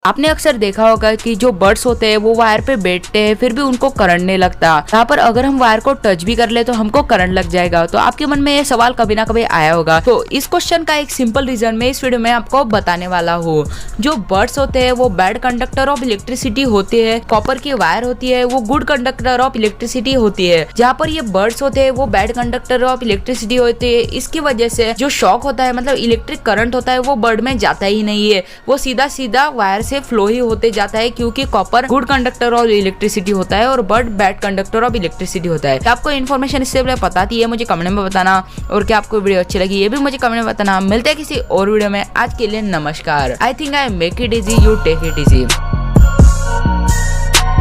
आपने अक्सर देखा होगा कि जो बर्ड्स होते हैं वो वायर पे बैठते हैं फिर भी उनको करंट नहीं लगता। यहाँ पर अगर हम वायर को टच भी कर ले तो हमको करंट लग जाएगा। तो आपके मन में ये सवाल कभी ना कभी आया होगा। तो इस क्वेश्चन का एक सिंपल रीजन मैं इस वीडियो में आपको बताने वाला हूँ। जो बर्ड्स होते हैं वो बैड कंडक्टर ऑफ इलेक्ट्रिसिटी होती है, कॉपर की वायर होती है वो गुड कंडक्टर ऑफ इलेक्ट्रिसिटी होती है। जहाँ पर ये बर्ड्स होते हैं वो बैड कंडक्टर ऑफ इलेक्ट्रिसिटी होती है। इसकी वजह से जो शॉक होता है मतलब इलेक्ट्रिक करंट होता है वो बर्ड में जाता ही नहीं है, वो सीधा सीधा वायर से फ्लो ही होते जाता है, क्योंकि copper good conductor of electricity होता है और bird bad conductor of electricity होता है। क्या आपको इन्फॉर्मेशन इससे पहले पता थी? मुझे कमेंट में बताना। और क्या आपको वीडियो अच्छी लगी ये भी मुझे कमेंट में बताना। मिलते हैं किसी और वीडियो में। आज के लिए नमस्कार। I think I make it easy, you take it easy.